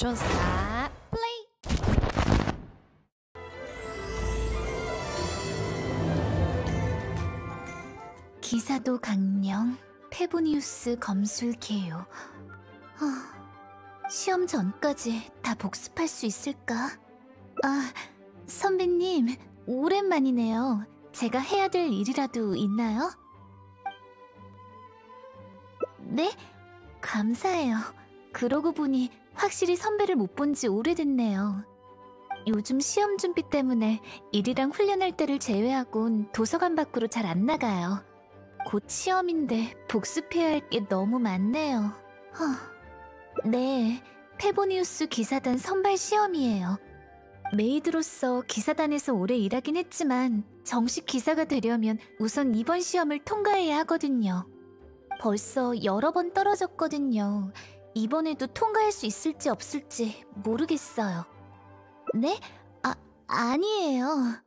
존스타 플레이. 기사도 강령, 페보니우스 검술 개요. 시험 전까지 다 복습할 수 있을까? 아, 선배님, 오랜만이네요. 제가 해야 될 일이라도 있나요? 네? 감사해요. 그러고 보니 확실히 선배를 못 본 지 오래됐네요. 요즘 시험 준비 때문에 일이랑 훈련할 때를 제외하곤 도서관 밖으로 잘 안 나가요. 곧 시험인데 복습해야 할 게 너무 많네요. 네, 페보니우스 기사단 선발 시험이에요. 메이드로서 기사단에서 오래 일하긴 했지만 정식 기사가 되려면 우선 이번 시험을 통과해야 하거든요. 벌써 여러 번 떨어졌거든요. 이번에도 통과할 수 있을지 없을지 모르겠어요. 네? 아니에요.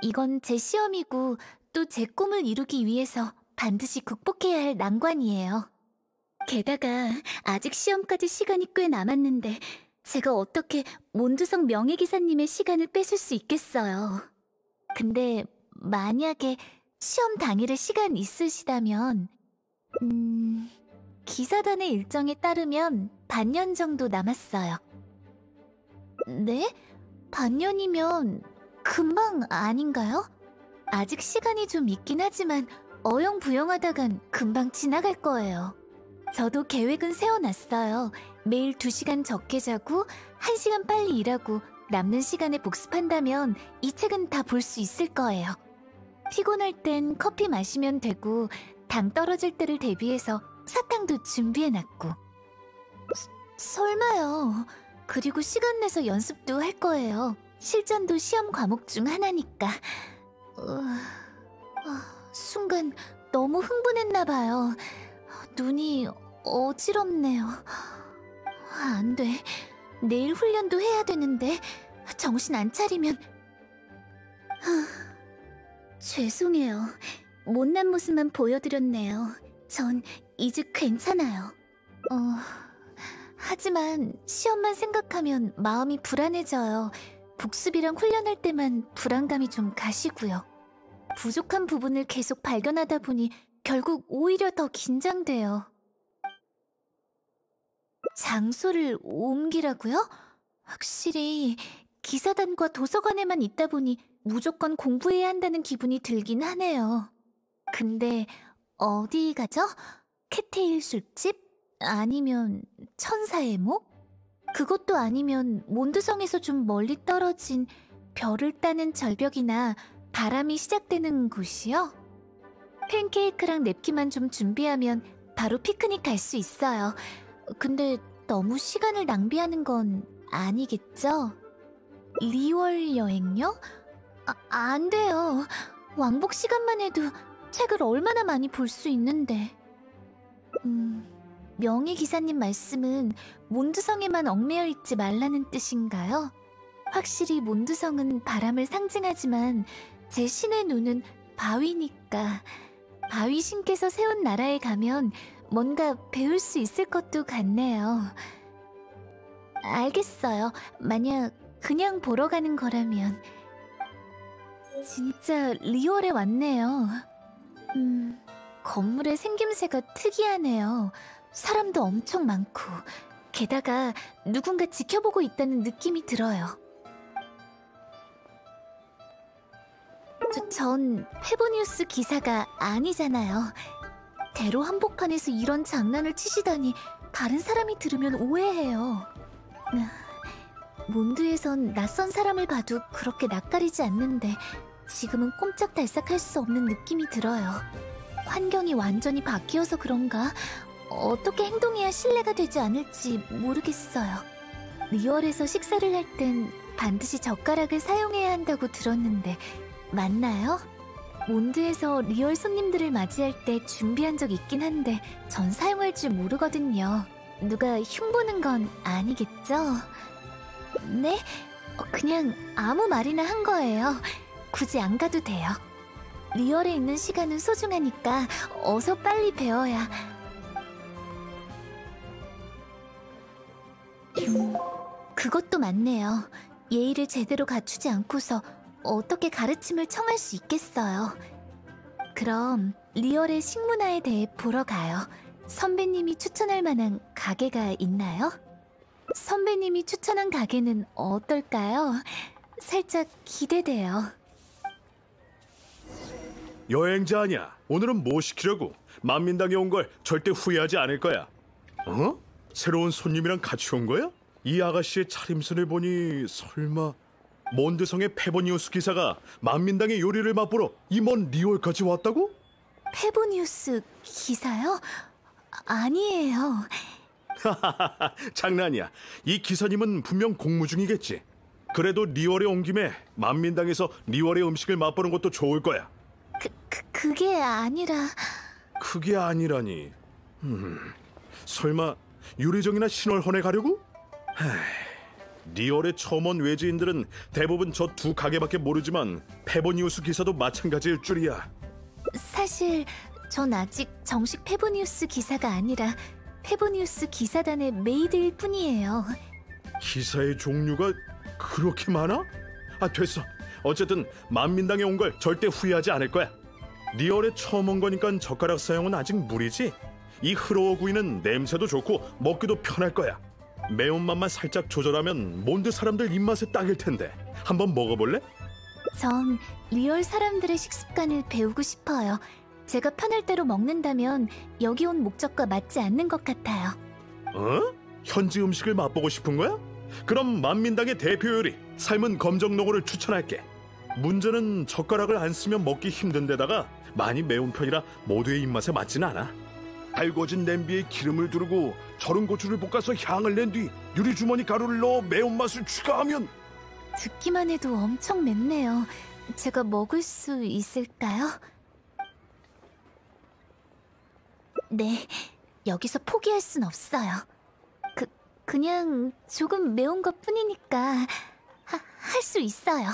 이건 제 시험이고 또 제 꿈을 이루기 위해서 반드시 극복해야 할 난관이에요. 게다가 아직 시험까지 시간이 꽤 남았는데 제가 어떻게 몬드성 명예기사님의 시간을 뺏을 수 있겠어요. 근데 만약에 시험 당일에 시간 있으시다면 기사단의 일정에 따르면 반년 정도 남았어요. 네? 반년이면 금방 아닌가요? 아직 시간이 좀 있긴 하지만 어영부영하다간 금방 지나갈 거예요. 저도 계획은 세워놨어요. 매일 2시간 적게 자고 1시간 빨리 일하고 남는 시간에 복습한다면 이 책은 다 볼 수 있을 거예요. 피곤할 땐 커피 마시면 되고 당 떨어질 때를 대비해서 사탕도 준비해놨고. 설마요. 그리고 시간 내서 연습도 할 거예요. 실전도 시험 과목 중 하나니까. 순간 너무 흥분했나봐요. 눈이 어지럽네요. 안 돼. 내일 훈련도 해야 되는데 정신 안 차리면... 죄송해요. 못난 모습만 보여드렸네요. 전 이제 괜찮아요. 하지만 시험만 생각하면 마음이 불안해져요. 복습이랑 훈련할 때만 불안감이 좀 가시고요. 부족한 부분을 계속 발견하다 보니 결국 오히려 더 긴장돼요. 장소를 옮기라고요? 확실히 기사단과 도서관에만 있다 보니 무조건 공부해야 한다는 기분이 들긴 하네요. 근데 어디 가죠? 캣테일 술집? 아니면 천사의 목? 그것도 아니면 몬드성에서 좀 멀리 떨어진 별을 따는 절벽이나 바람이 시작되는 곳이요? 팬케이크랑 냅킨만 좀 준비하면 바로 피크닉 갈 수 있어요. 근데 너무 시간을 낭비하는 건 아니겠죠? 리월 여행요? 안 돼요. 왕복 시간만 해도 책을 얼마나 많이 볼 수 있는데. 명예기사님 말씀은 몬드성에만 얽매여 있지 말라는 뜻인가요? 확실히 몬드성은 바람을 상징하지만 제 신의 눈은 바위니까 바위 신께서 세운 나라에 가면 뭔가 배울 수 있을 것도 같네요. 알겠어요. 만약 그냥 보러 가는 거라면. 진짜 리월에 왔네요. 건물의 생김새가 특이하네요. 사람도 엄청 많고 게다가 누군가 지켜보고 있다는 느낌이 들어요. 전 페보니우스 기사가 아니잖아요. 대로 한복판에서 이런 장난을 치시다니 다른 사람이 들으면 오해해요. 몬드에선 낯선 사람을 봐도 그렇게 낯가리지 않는데 지금은 꼼짝달싹할 수 없는 느낌이 들어요. 환경이 완전히 바뀌어서 그런가? 어떻게 행동해야 신뢰가 되지 않을지 모르겠어요. 리월에서 식사를 할 땐 반드시 젓가락을 사용해야 한다고 들었는데 맞나요? 몬드에서 리월 손님들을 맞이할 때 준비한 적 있긴 한데 전 사용할 줄 모르거든요. 누가 흉보는 건 아니겠죠? 네? 그냥 아무 말이나 한 거예요. 굳이 안 가도 돼요. 리월에 있는 시간은 소중하니까 어서 빨리 배워야... 그것도 맞네요. 예의를 제대로 갖추지 않고서 어떻게 가르침을 청할 수 있겠어요. 그럼 리얼의 식문화에 대해 보러 가요. 선배님이 추천할 만한 가게가 있나요? 선배님이 추천한 가게는 어떨까요? 살짝 기대돼요. 여행자 아니야. 오늘은 뭐 시키려고? 만민당에 온 걸 절대 후회하지 않을 거야. 어? 새로운 손님이랑 같이 온 거야? 이 아가씨의 차림새를 보니 설마 몬드성의 페보니우스 기사가 만민당의 요리를 맛보러 이 먼 리올까지 왔다고? 페보니우스 기사요? 아니에요. 장난이야. 이 기사님은 분명 공무 중이겠지. 그래도 리월에 온 김에 만민당에서 리월의 음식을 맛보는 것도 좋을 거야. 그게 아니라... 그게 아니라니. 설마 유리정이나 신월헌에 가려고? 리월에 처음 온 외지인들은 대부분 저 두 가게밖에 모르지만 페보니우스 기사도 마찬가지일 줄이야. 사실 전 아직 정식 페보니우스 기사가 아니라 페보니우스 기사단의 메이드일 뿐이에요. 기사의 종류가 그렇게 많아? 아, 됐어. 어쨌든 만민당에 온 걸 절대 후회하지 않을 거야. 리얼에 처음 온 거니까 젓가락 사용은 아직 무리지. 이 흐로워 구이는 냄새도 좋고 먹기도 편할 거야. 매운맛만 살짝 조절하면 몬드 사람들 입맛에 딱일 텐데 한번 먹어볼래? 전 리얼 사람들의 식습관을 배우고 싶어요. 제가 편할 대로 먹는다면 여기 온 목적과 맞지 않는 것 같아요. 어? 현지 음식을 맛보고 싶은 거야? 그럼 만민당의 대표 요리 삶은 검정농어를 추천할게. 문제는 젓가락을 안 쓰면 먹기 힘든 데다가 많이 매운 편이라 모두의 입맛에 맞진 않아. 달궈진 냄비에 기름을 두르고 절은 고추를 볶아서 향을 낸 뒤 유리주머니 가루를 넣어 매운맛을 추가하면... 듣기만 해도 엄청 맵네요. 제가 먹을 수 있을까요? 네, 여기서 포기할 순 없어요. 그냥 조금 매운 것 뿐이니까 할 수 있어요.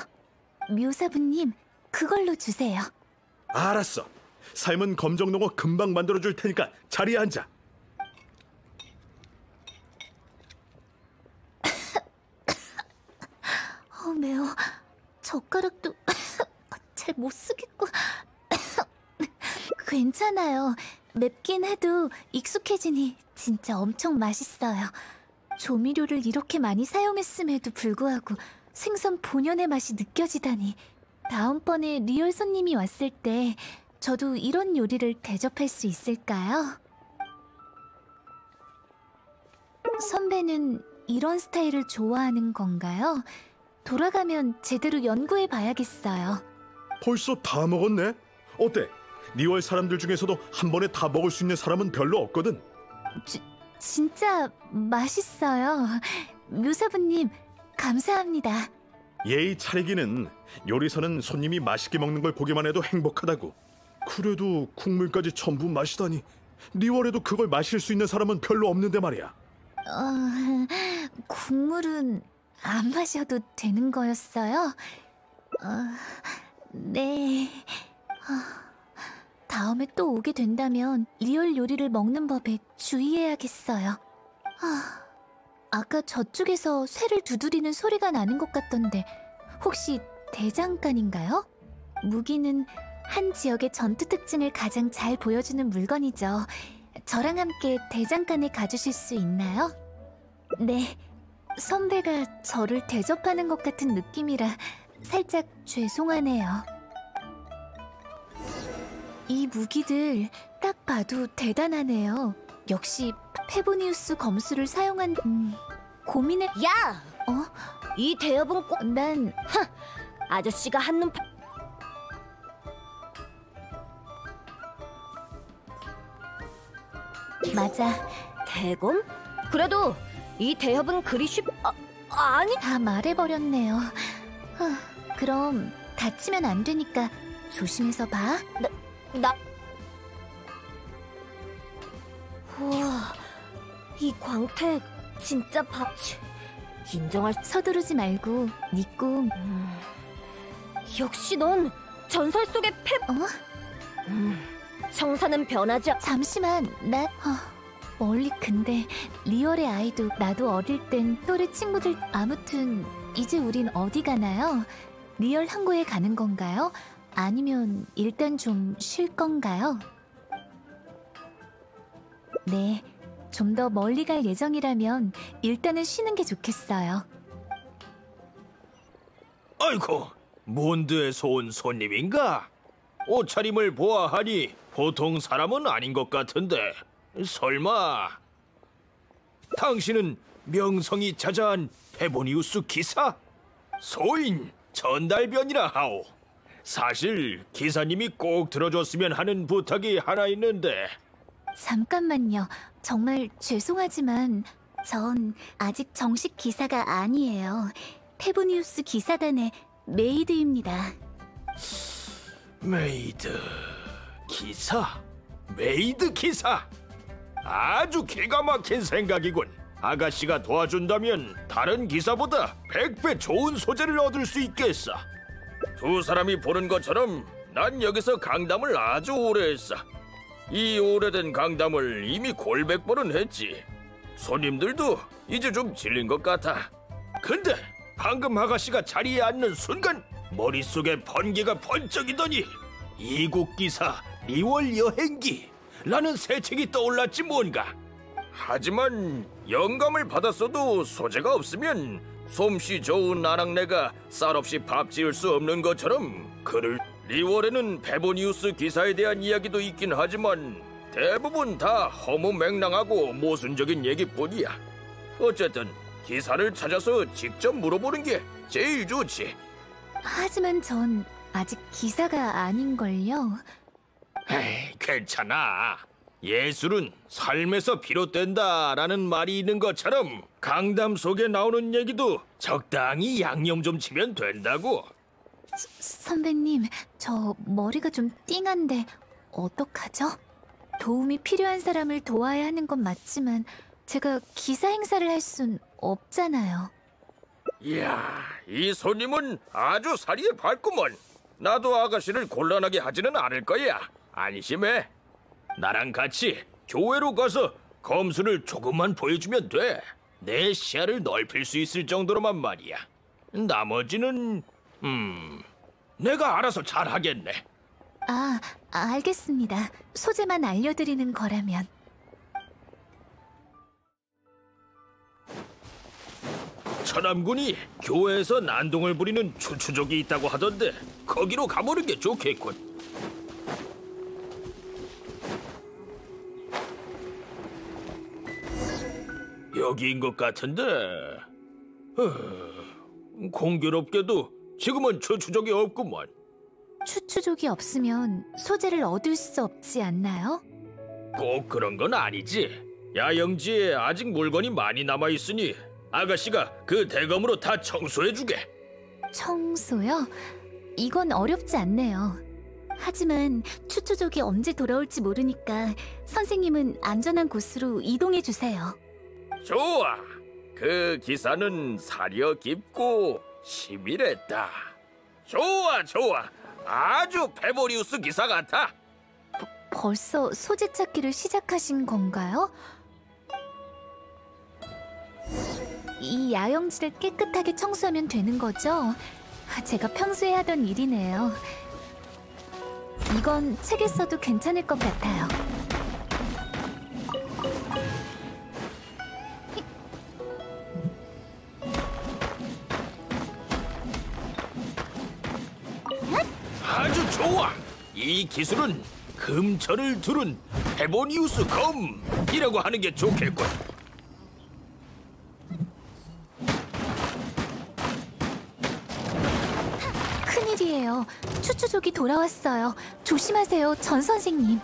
묘사부님, 그걸로 주세요. 알았어. 삶은 검정농어 금방 만들어줄 테니까 자리에 앉아. 매워. 젓가락도 잘 못 쓰겠고. 괜찮아요. 맵긴 해도 익숙해지니 진짜 엄청 맛있어요. 조미료를 이렇게 많이 사용했음에도 불구하고 생선 본연의 맛이 느껴지다니. 다음번에 리얼 손님이 왔을 때 저도 이런 요리를 대접할 수 있을까요? 선배는 이런 스타일을 좋아하는 건가요? 돌아가면 제대로 연구해 봐야겠어요. 벌써 다 먹었네? 어때? 리월 사람들 중에서도 한 번에 다 먹을 수 있는 사람은 별로 없거든. 진짜 맛있어요. 묘사부님, 감사합니다. 예의 차리기는 요리사는 손님이 맛있게 먹는 걸 보기만 해도 행복하다고. 그래도 국물까지 전부 마시다니. 리월에도 그걸 마실 수 있는 사람은 별로 없는데 말이야. 국물은 안 마셔도 되는 거였어요? 네. 다음에 또 오게 된다면 리얼 요리를 먹는 법에 주의해야겠어요. 아까 저쪽에서 쇠를 두드리는 소리가 나는 것 같던데 혹시 대장간인가요? 무기는 한 지역의 전투 특징을 가장 잘 보여주는 물건이죠. 저랑 함께 대장간에 가주실 수 있나요? 네, 선배가 저를 대접하는 것 같은 느낌이라 살짝 죄송하네요. 이 무기들 딱 봐도 대단하네요. 역시 페보니우스 검수를 사용한... 고민을... 야! 이 대여분 꼭... 난... 아저씨가 한눈 맞아. 대검? 그래도 이 대협은 그리 아니... 다 말해버렸네요. 그럼 다치면 안 되니까 조심해서 봐. 우와, 이 광택 진짜 인정할... 서두르지 말고 네 꿈... 역시 넌 전설 속의 청사는 변하지 잠시만, 멀리 근데 리얼의 아이도 나도 어릴 땐 또래 친구들 아무튼 이제 우린 어디 가나요? 리얼 항구에 가는 건가요? 아니면 일단 좀 쉴 건가요? 네, 좀 더 멀리 갈 예정이라면 일단은 쉬는 게 좋겠어요. 아이고, 몬드에서 온 손님인가? 옷차림을 보아하니 보통 사람은 아닌 것 같은데 설마 당신은 명성이 자자한 페보니우스 기사? 소인 전달변이라 하오. 사실 기사님이 꼭 들어줬으면 하는 부탁이 하나 있는데. 잠깐만요. 정말 죄송하지만 전 아직 정식 기사가 아니에요. 페보니우스 기사단의 메이드입니다. 메이드 기사? 메이드 기사? 아주 기가 막힌 생각이군. 아가씨가 도와준다면 다른 기사보다 100배 좋은 소재를 얻을 수 있겠어. 두 사람이 보는 것처럼 난 여기서 강담을 아주 오래 했어. 이 오래된 강담을 이미 골백 번은 했지. 손님들도 이제 좀 질린 것 같아. 근데 방금 아가씨가 자리에 앉는 순간 머릿속에 번개가 번쩍이더니 이국 기사 리월 여행기 라는 새 책이 떠올랐지 뭔가. 하지만 영감을 받았어도 소재가 없으면 솜씨 좋은 나랑내가 쌀 없이 밥 지을 수 없는 것처럼 글을. 리월에는 페보니우스 기사에 대한 이야기도 있긴 하지만 대부분 다 허무맹랑하고 모순적인 얘기뿐이야. 어쨌든 기사를 찾아서 직접 물어보는 게 제일 좋지. 하지만 전 아직 기사가 아닌걸요. 에이, 괜찮아. 예술은 삶에서 비롯된다라는 말이 있는 것처럼 강담 속에 나오는 얘기도 적당히 양념 좀 치면 된다고. 선배님, 저 머리가 좀 띵한데 어떡하죠? 도움이 필요한 사람을 도와야 하는 건 맞지만 제가 기사 행사를 할 순 없잖아요. 이야, 이 손님은 아주 사리에 밝구먼. 나도 아가씨를 곤란하게 하지는 않을 거야. 안심해. 나랑 같이 교회로 가서 검수를 조금만 보여주면 돼. 내 시야를 넓힐 수 있을 정도로만 말이야. 나머지는 내가 알아서 잘하겠네. 아, 알겠습니다. 소재만 알려드리는 거라면. 천암군이 교회에서 난동을 부리는 추추족이 있다고 하던데 거기로 가보는 게 좋겠군. 여기인 것 같은데. 공교롭게도 지금은 추추족이 없구먼. 추추족이 없으면 소재를 얻을 수 없지 않나요? 꼭 그런 건 아니지. 야영지에 아직 물건이 많이 남아있으니 아가씨가 그 대검으로 다 청소해주게. 청소요? 이건 어렵지 않네요. 하지만 추추족이 언제 돌아올지 모르니까 선생님은 안전한 곳으로 이동해 주세요. 좋아. 그 기사는 사려 깊고 치밀했다. 좋아, 좋아. 아주 페보리우스 기사 같아. 벌써 소재 찾기를 시작하신 건가요? 이 야영지를 깨끗하게 청소하면 되는 거죠? 제가 평소에 하던 일이네요. 이건 책에 써도 괜찮을 것 같아요. 아주 좋아. 이 기술은 금철을 두른 페보니우스 검이라고 하는 게 좋겠군. 큰일이에요. 추추족이 돌아왔어요. 조심하세요, 전 선생님.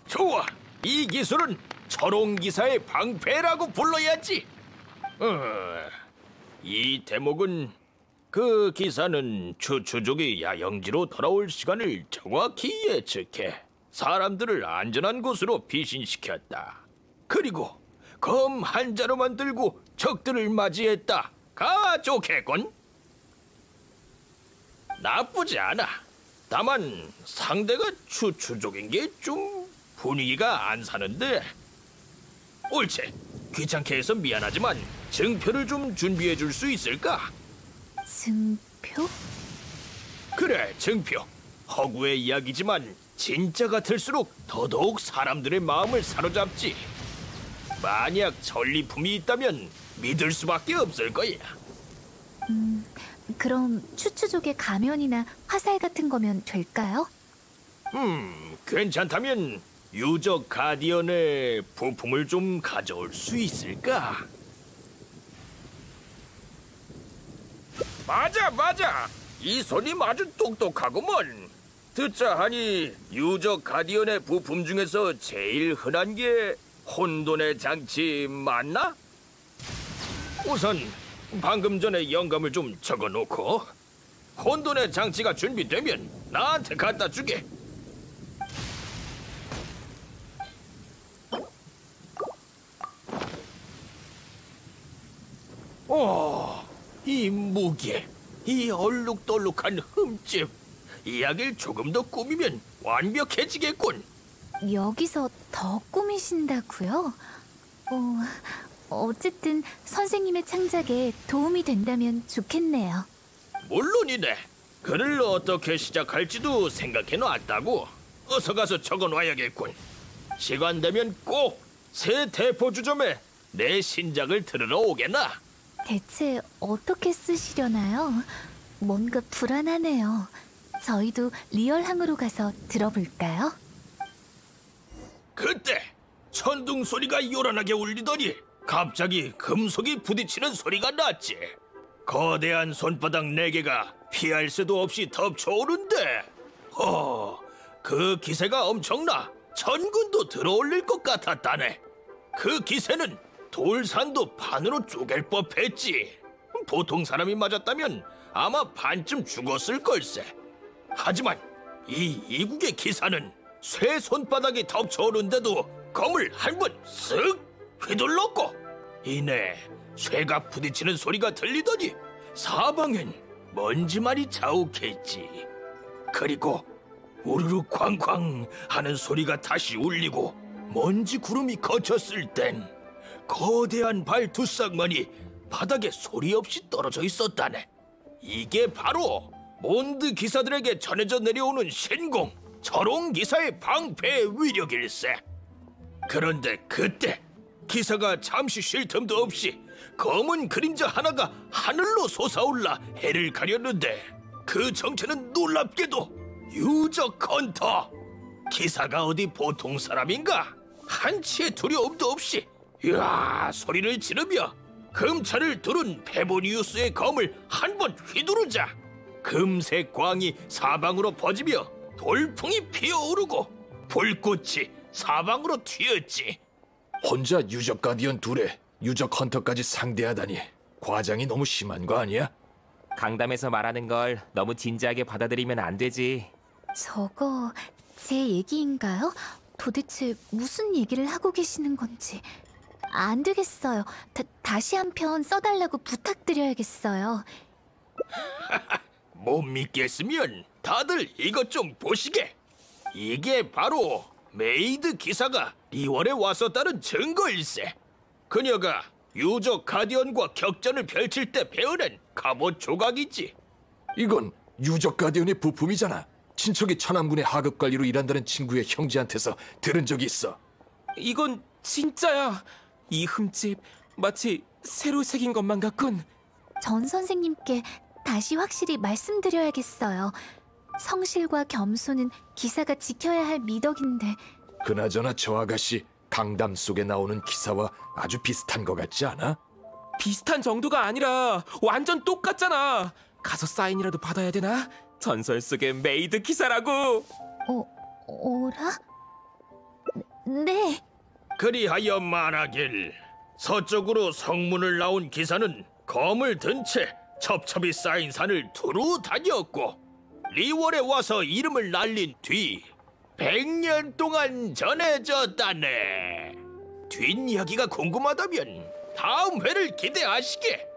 좋아. 이 기술은 철옹기사의 방패라고 불러야지. 이 대목은 그 기사는 추추족이 야영지로 돌아올 시간을 정확히 예측해 사람들을 안전한 곳으로 피신시켰다. 그리고 검 한 자루만 들고 적들을 맞이했다. 가 좋겠군. 나쁘지 않아. 다만 상대가 추추족인 게 좀 분위기가 안 사는데. 옳지. 귀찮게 해서 미안하지만 증표를 좀 준비해 줄 수 있을까? 증표? 그래, 증표. 허구의 이야기지만 진짜 같을수록 더더욱 사람들의 마음을 사로잡지. 만약 전리품이 있다면 믿을 수밖에 없을 거야. 그럼 추추족의 가면이나 화살 같은 거면 될까요? 괜찮다면 유적 가디언의 부품을 좀 가져올 수 있을까? 맞아. 이 손님 아주 똑똑하구먼. 듣자 하니 유적 가디언의 부품 중에서 제일 흔한 게 혼돈의 장치 맞나? 우선 방금 전에 영감을 좀 적어놓고 혼돈의 장치가 준비되면 나한테 갖다 주게. 이 무게, 이 얼룩덜룩한 흠집, 이야기를 조금 더 꾸미면 완벽해지겠군. 여기서 더 꾸미신다고요? 어쨌든 선생님의 창작에 도움이 된다면 좋겠네요. 물론이네. 글을 어떻게 시작할지도 생각해놨다고. 어서 가서 적어놔야겠군. 시간 되면 꼭 새 대포주점에 내 신작을 들으러 오게나. 대체 어떻게 쓰시려나요? 뭔가 불안하네요. 저희도 리얼항으로 가서 들어볼까요? 그때 천둥 소리가 요란하게 울리더니 갑자기 금속이 부딪히는 소리가 났지. 거대한 손바닥 4개가 피할 새도 없이 덮쳐오는데 그 기세가 엄청나 전군도 들어올릴 것 같았다네. 그 기세는 돌산도 반으로 쪼갤 법했지. 보통 사람이 맞았다면 아마 반쯤 죽었을 걸세. 하지만 이 이국의 기사는 쇠 손바닥이 덮쳐오는데도 검을 한 번 쓱 휘둘렀고 이내 쇠가 부딪히는 소리가 들리더니 사방엔 먼지말이 자욱했지. 그리고 우르르 쾅쾅 하는 소리가 다시 울리고 먼지 구름이 걷혔을 땐 거대한 발 두 쌍만이 바닥에 소리 없이 떨어져 있었다네. 이게 바로 몬드 기사들에게 전해져 내려오는 신공 철옹 기사의 방패 위력일세. 그런데 그때 기사가 잠시 쉴 틈도 없이 검은 그림자 하나가 하늘로 솟아올라 해를 가렸는데 그 정체는 놀랍게도 유적 헌터. 기사가 어디 보통 사람인가? 한치의 두려움도 없이 소리를 지르며 금차를 두른 페보니우스의 검을 한 번 휘두르자 금색 광이 사방으로 퍼지며 돌풍이 피어오르고 불꽃이 사방으로 튀었지. 혼자 유적 가디언 둘에 유적 헌터까지 상대하다니 과장이 너무 심한 거 아니야? 강담에서 말하는 걸 너무 진지하게 받아들이면 안 되지. 저거 제 얘기인가요? 도대체 무슨 얘기를 하고 계시는 건지. 안 되겠어요. 다시 한 편 써달라고 부탁드려야겠어요. 못 믿겠으면 다들 이것 좀 보시게. 이게 바로 메이드 기사가 리월에 왔었다는 증거일세. 그녀가 유적 가디언과 격전을 펼칠 때 베어낸 갑옷 조각이지. 이건 유적 가디언의 부품이잖아. 친척이 천안군의 하급 관리로 일한다는 친구의 형제한테서 들은 적이 있어. 이건 진짜야. 이 흠집 마치 새로 새긴 것만 같군. 전 선생님께 다시 확실히 말씀드려야겠어요. 성실과 겸손은 기사가 지켜야 할 미덕인데. 그나저나 저 아가씨 강담 속에 나오는 기사와 아주 비슷한 것 같지 않아? 비슷한 정도가 아니라 완전 똑같잖아. 가서 사인이라도 받아야 되나? 전설 속의 메이드 기사라고. 오라? 네. 그리하여 말하길 서쪽으로 성문을 나온 기사는 검을 든 채 첩첩이 쌓인 산을 두루 다녔고 리월에 와서 이름을 날린 뒤 100년 동안 전해졌다네. 뒷이야기가 궁금하다면 다음 회를 기대하시게.